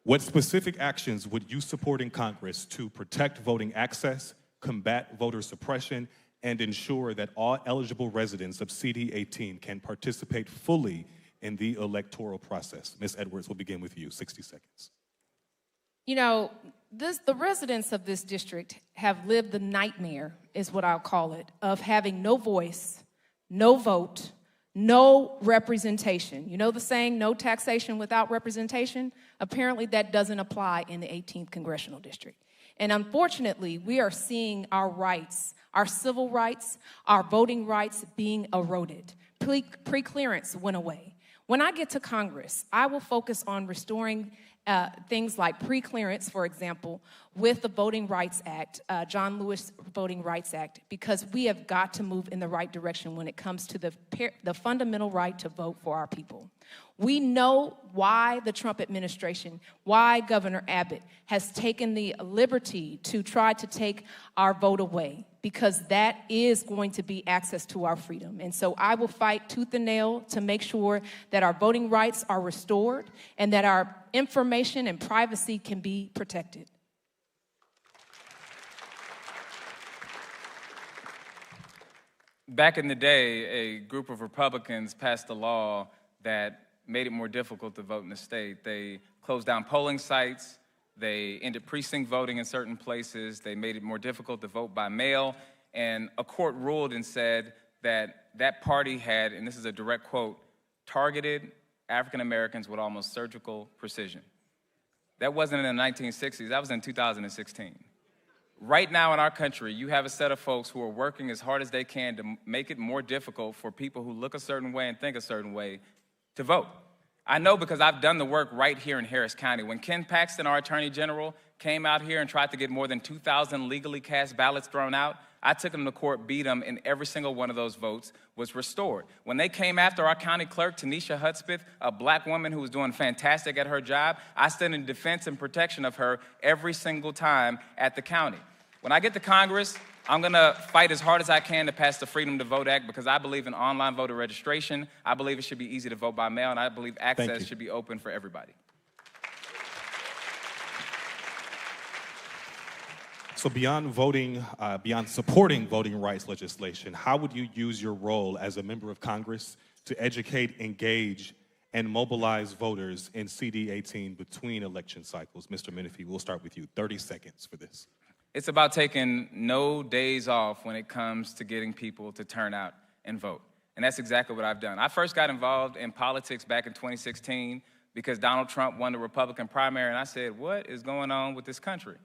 What specific actions would you support in Congress to protect voting access, combat voter suppression, and ensure that all eligible residents of CD18 can participate fully in the electoral process? Ms. Edwards, we'll begin with you, 60 seconds. You know, the residents of this district have lived the nightmare, is what I'll call it, of having no voice, no vote, no representation. You know the saying, no taxation without representation? Apparently that doesn't apply in the 18th Congressional District. And unfortunately, we are seeing our rights, our civil rights, our voting rights being eroded. Pre-clearance went away. When I get to Congress, I will focus on restoring things like pre-clearance, for example, with the Voting Rights Act, John Lewis Voting Rights Act, because we have got to move in the right direction when it comes to the fundamental right to vote for our people. We know why the Trump administration, why Governor Abbott has taken the liberty to try to take our vote away, because that is going to be access to our freedom. And so I will fight tooth and nail to make sure that our voting rights are restored and that our information and privacy can be protected. Back in the day, a group of Republicans passed a law that made it more difficult to vote in the state. They closed down polling sites. They ended precinct voting in certain places. They made it more difficult to vote by mail. And a court ruled and said that that party had, and this is a direct quote, targeted African Americans with almost surgical precision. That wasn't in the 1960s. That was in 2016. Right now in our country, you have a set of folks who are working as hard as they can to make it more difficult for people who look a certain way and think a certain way to vote. I know because I've done the work right here in Harris County. When Ken Paxton, our Attorney General, came out here and tried to get more than 2,000 legally cast ballots thrown out, I took him to court, beat him, and every single one of those votes was restored. When they came after our county clerk, Tanisha Hudspeth, a black woman who was doing fantastic at her job, I stood in defense and protection of her every single time at the county. When I get to Congress, I'm gonna fight as hard as I can to pass the Freedom to Vote Act because I believe in online voter registration. I believe it should be easy to vote by mail, and I believe access should be open for everybody. So beyond voting, beyond supporting voting rights legislation, how would you use your role as a member of Congress to educate, engage, and mobilize voters in CD18 between election cycles? Mr. Menifee, we'll start with you. 30 seconds for this. It's about taking no days off when it comes to getting people to turn out and vote. And that's exactly what I've done. I first got involved in politics back in 2016 because Donald Trump won the Republican primary, and I said, what is going on with this country?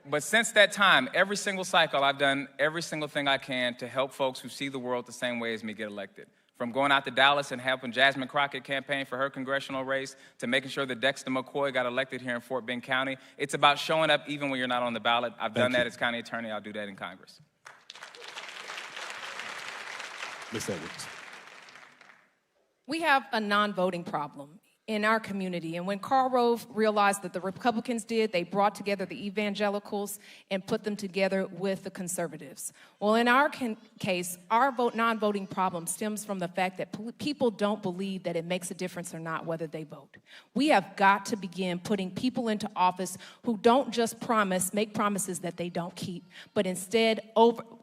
But since that time, every single cycle, I've done every single thing I can to help folks who see the world the same way as me get elected. From going out to Dallas and helping Jasmine Crockett campaign for her congressional race to making sure that Dexter McCoy got elected here in Fort Bend County. It's about showing up even when you're not on the ballot. I've done that as county attorney. I'll do that in Congress. Ms. Edwards. We have a non-voting problem in our community. And when Karl Rove realized that the Republicans did, they brought together the evangelicals and put them together with the conservatives. Well, in our case, our non-voting problem stems from the fact that people don't believe that it makes a difference or not whether they vote. We have got to begin putting people into office who don't just make promises that they don't keep, but instead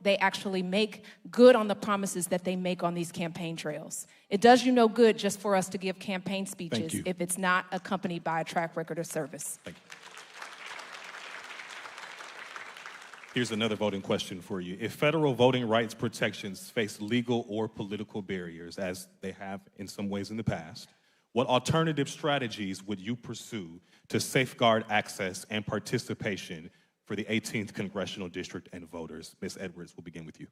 they actually make good on the promises that they make on these campaign trails. It does you no good just for us to give campaign speeches if it's not accompanied by a track record of service. Thank you. Here's another voting question for you. If federal voting rights protections face legal or political barriers, as they have in some ways in the past, what alternative strategies would you pursue to safeguard access and participation for the 18th Congressional District and voters? Ms. Edwards, we'll begin with you.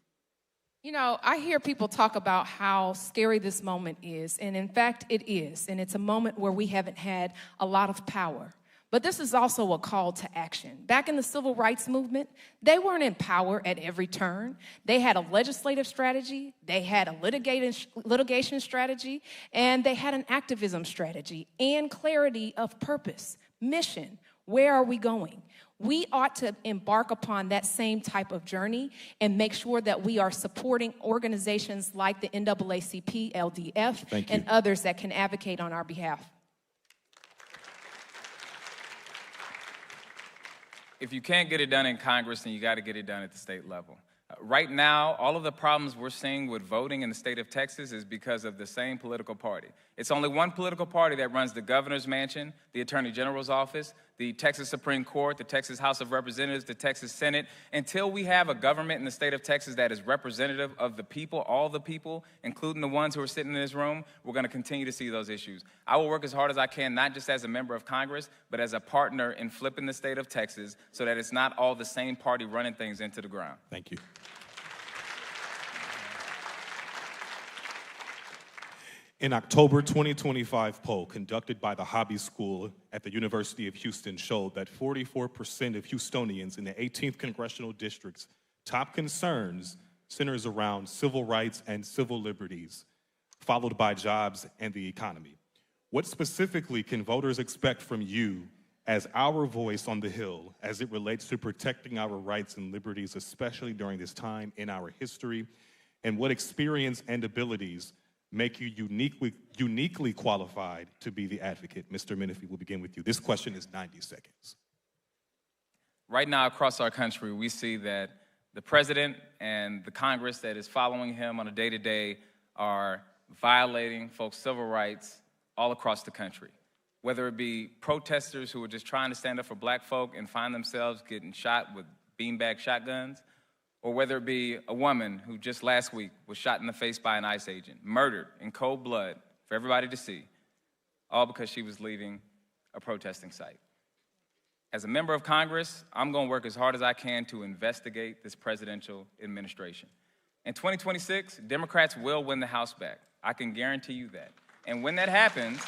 You know, I hear people talk about how scary this moment is, and in fact, it is. And it's a moment where we haven't had a lot of power. But this is also a call to action. Back in the civil rights movement, they weren't in power at every turn. They had a legislative strategy, they had a litigation strategy, and they had an activism strategy and clarity of purpose, mission. Where are we going? We ought to embark upon that same type of journey and make sure that we are supporting organizations like the NAACP, LDF, and others that can advocate on our behalf. If you can't get it done in Congress, then you got to get it done at the state level. Right now, all of the problems we're seeing with voting in the state of Texas is because of the same political party. It's only one political party that runs the governor's mansion, the attorney general's office, the Texas Supreme Court, the Texas House of Representatives, the Texas Senate. Until we have a government in the state of Texas that is representative of the people, all the people, including the ones who are sitting in this room, we're going to continue to see those issues. I will work as hard as I can, not just as a member of Congress, but as a partner in flipping the state of Texas so that it's not all the same party running things into the ground. Thank you. An October 2025 poll conducted by the Hobby School at the University of Houston showed that 44% of Houstonians in the 18th Congressional District's top concerns centers around civil rights and civil liberties, followed by jobs and the economy. What specifically can voters expect from you as our voice on the Hill as it relates to protecting our rights and liberties, especially during this time in our history? And what experience and abilities make you uniquely qualified to be the advocate? Mr. Menifee, we'll begin with you. This question is 90 seconds. Right now across our country, we see that the president and the Congress that is following him on a day-to-day are violating folks' civil rights all across the country. Whether it be protesters who are just trying to stand up for black folk and find themselves getting shot with beanbag shotguns, or whether it be a woman who just last week was shot in the face by an ICE agent, murdered in cold blood for everybody to see, all because she was leaving a protesting site. As a member of Congress, I'm going to work as hard as I can to investigate this presidential administration. In 2026, Democrats will win the House back. I can guarantee you that. And when that happens,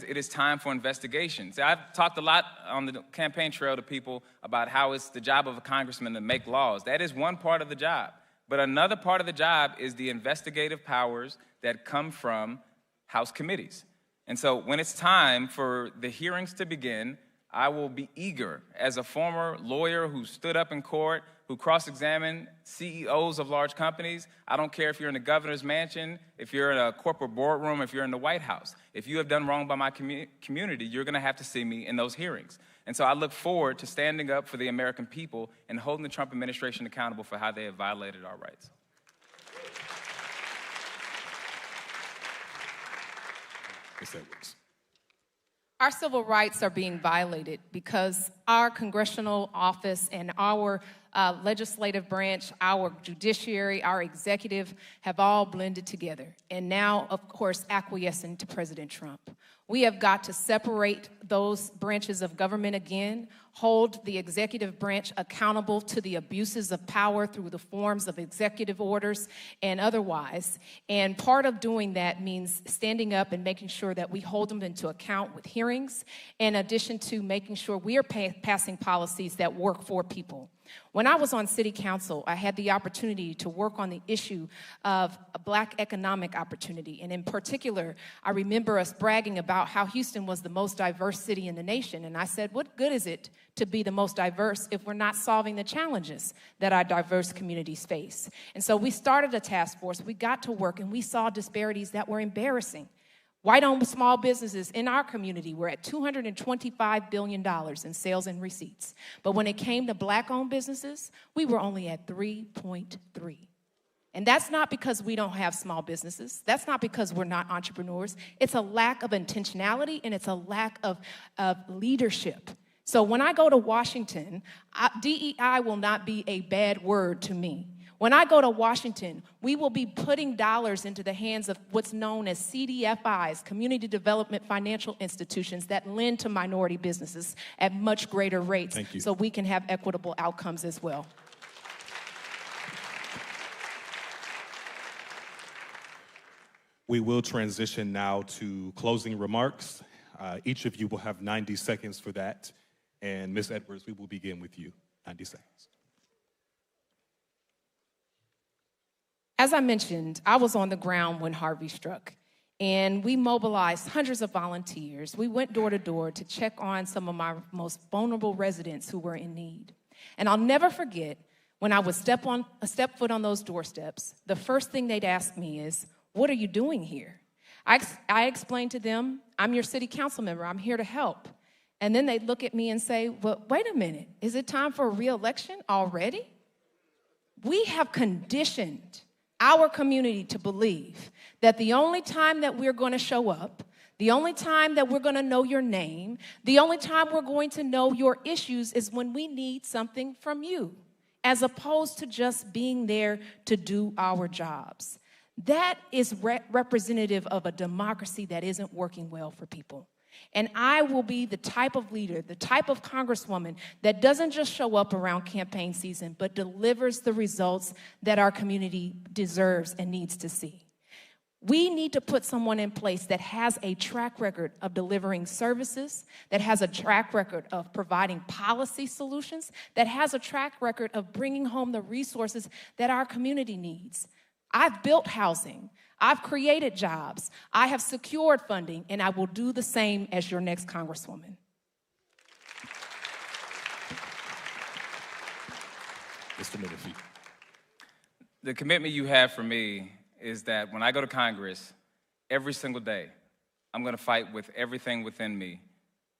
it is time for investigations. I've talked a lot on the campaign trail to people about how it's the job of a congressman to make laws. That is one part of the job. But another part of the job is the investigative powers that come from House committees. And so when it's time for the hearings to begin, I will be eager, as a former lawyer who stood up in court, who cross-examined CEOs of large companies. I don't care if you're in the governor's mansion, if you're in a corporate boardroom, if you're in the White House. If you have done wrong by my community, you're going to have to see me in those hearings. And so I look forward to standing up for the American people and holding the Trump administration accountable for how they have violated our rights. Ms. Edwards. Our civil rights are being violated because our congressional office and our legislative branch, our judiciary, our executive have all blended together and now, of course, acquiescing to President Trump. We have got to separate those branches of government again, hold the executive branch accountable to the abuses of power through the forms of executive orders and otherwise. And part of doing that means standing up and making sure that we hold them into account with hearings, in addition to making sure we are passing policies that work for people. When I was on city council, I had the opportunity to work on the issue of a black economic opportunity. And in particular, I remember us bragging about how Houston was the most diverse city in the nation. And I said, what good is it to be the most diverse if we're not solving the challenges that our diverse communities face? And so we started a task force, we got to work, and we saw disparities that were embarrassing. White-owned small businesses in our community were at $225 billion in sales and receipts. But when it came to black-owned businesses, we were only at 3.3. And that's not because we don't have small businesses. That's not because we're not entrepreneurs. It's a lack of intentionality, and it's a lack of leadership. So when I go to Washington, DEI will not be a bad word to me. When I go to Washington, we will be putting dollars into the hands of what's known as CDFIs, Community Development Financial Institutions, that lend to minority businesses at much greater rates so we can have equitable outcomes as well. We will transition now to closing remarks. Each of you will have 90 seconds for that. And Ms. Edwards, we will begin with you. 90 seconds. As I mentioned, I was on the ground when Harvey struck, and we mobilized hundreds of volunteers. We went door to door to check on some of my most vulnerable residents who were in need. And I'll never forget when I would step foot on those doorsteps, the first thing they'd ask me is, "What are you doing here?" I explained to them, "I'm your city council member. I'm here to help." And then they'd look at me and say, "Well, wait a minute. Is it time for a re-election already?" We have conditioned our community to believe that the only time that we're going to show up, The only time that we're going to know your name, the only time we're going to know your issues is when we need something from you, as opposed to just being there to do our jobs. That is representative of a democracy that isn't working well for people. And I will be the type of leader, the type of congresswoman that doesn't just show up around campaign season, but delivers the results that our community deserves and needs to see. We need to put someone in place that has a track record of delivering services, that has a track record of providing policy solutions, that has a track record of bringing home the resources that our community needs. I've built housing. I've created jobs. I have secured funding, and I will do the same as your next Congresswoman. Mr. Menifee. The commitment you have for me is that when I go to Congress, every single day, I'm going to fight with everything within me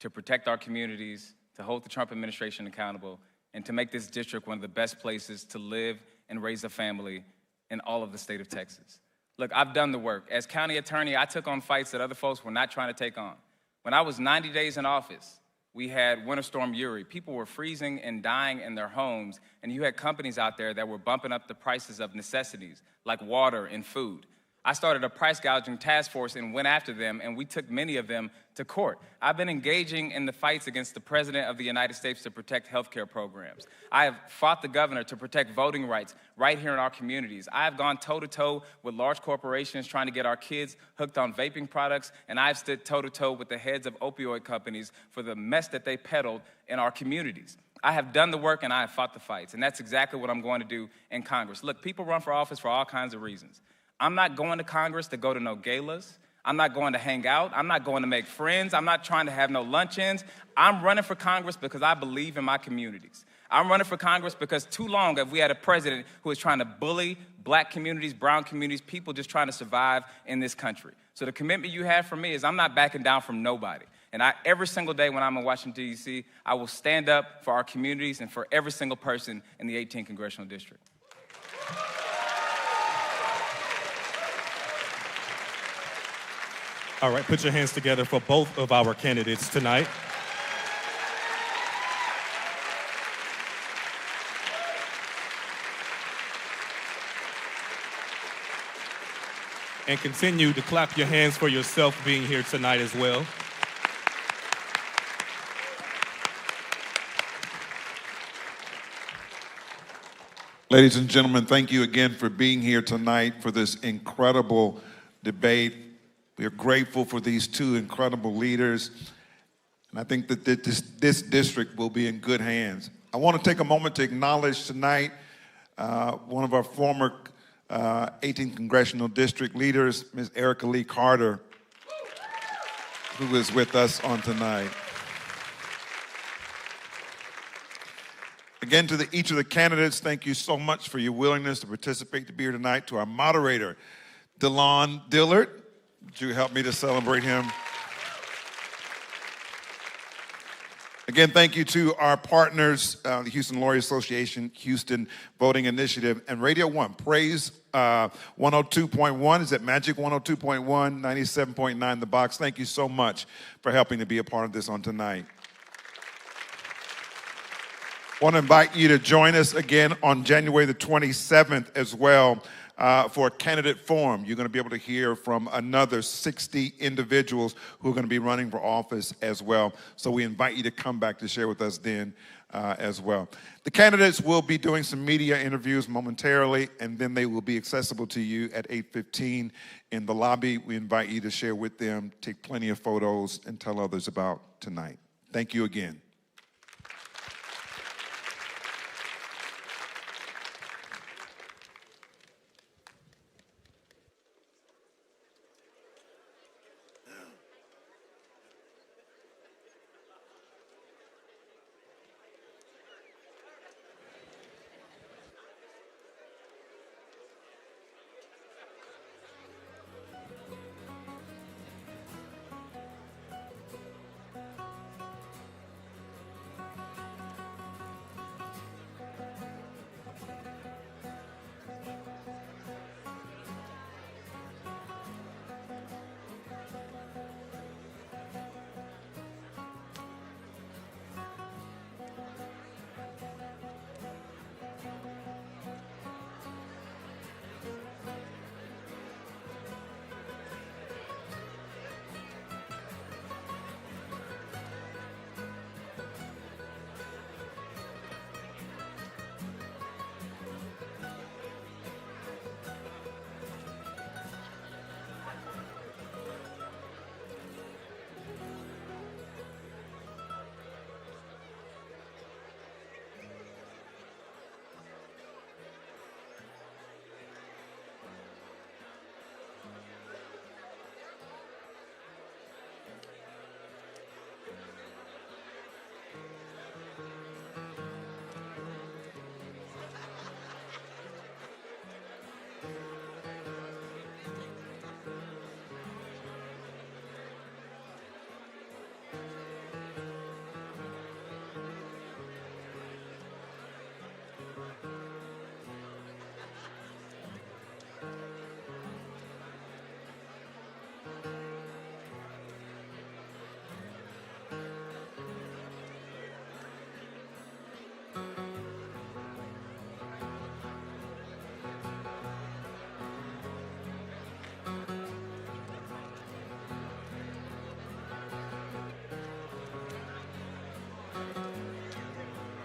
to protect our communities, to hold the Trump administration accountable, and to make this district one of the best places to live and raise a family in all of the state of Texas. Look, I've done the work. As county attorney, I took on fights that other folks were not trying to take on. When I was 90 days in office, we had Winter Storm Uri. People were freezing and dying in their homes, and you had companies out there that were bumping up the prices of necessities like water and food. I started a price gouging task force and went after them, and we took many of them to court. I've been engaging in the fights against the President of the United States to protect health care programs. I have fought the governor to protect voting rights right here in our communities. I have gone toe-to-toe with large corporations trying to get our kids hooked on vaping products, and I've stood toe-to-toe with the heads of opioid companies for the mess that they peddled in our communities. I have done the work and I have fought the fights, and that's exactly what I'm going to do in Congress. Look, people run for office for all kinds of reasons. I'm not going to Congress to go to no galas. I'm not going to hang out. I'm not going to make friends. I'm not trying to have no luncheons. I'm running for Congress because I believe in my communities. I'm running for Congress because too long have we had a president who is trying to bully black communities, brown communities, people just trying to survive in this country. So the commitment you have from me is I'm not backing down from nobody. And every single day when I'm in Washington, D.C., I will stand up for our communities and for every single person in the 18th Congressional District. All right, put your hands together for both of our candidates tonight. And continue to clap your hands for yourself being here tonight as well. Ladies and gentlemen, thank you again for being here tonight for this incredible debate. We are grateful for these two incredible leaders, and I think that this district will be in good hands. I want to take a moment to acknowledge tonight one of our former 18th Congressional District leaders, Ms. Erica Lee Carter, who is with us on tonight. Again, to each of the candidates, thank you so much for your willingness to participate, to be here tonight. To our moderator, DeLon Dillard, would you help me to celebrate him? Again, thank you to our partners, the Houston Lawyer Association, Houston Voting Initiative, and Radio 1. Praise 102.1. Is that Magic 102.1, 97.9 The Box? Thank you so much for helping to be a part of this on tonight. I want to invite you to join us again on January the 27th as well for a candidate forum. You're going to be able to hear from another 60 individuals who are going to be running for office as well. So we invite you to come back to share with us then as well. The candidates will be doing some media interviews momentarily, and then they will be accessible to you at 8:15 in the lobby. We invite you to share with them, take plenty of photos, and tell others about tonight. Thank you again.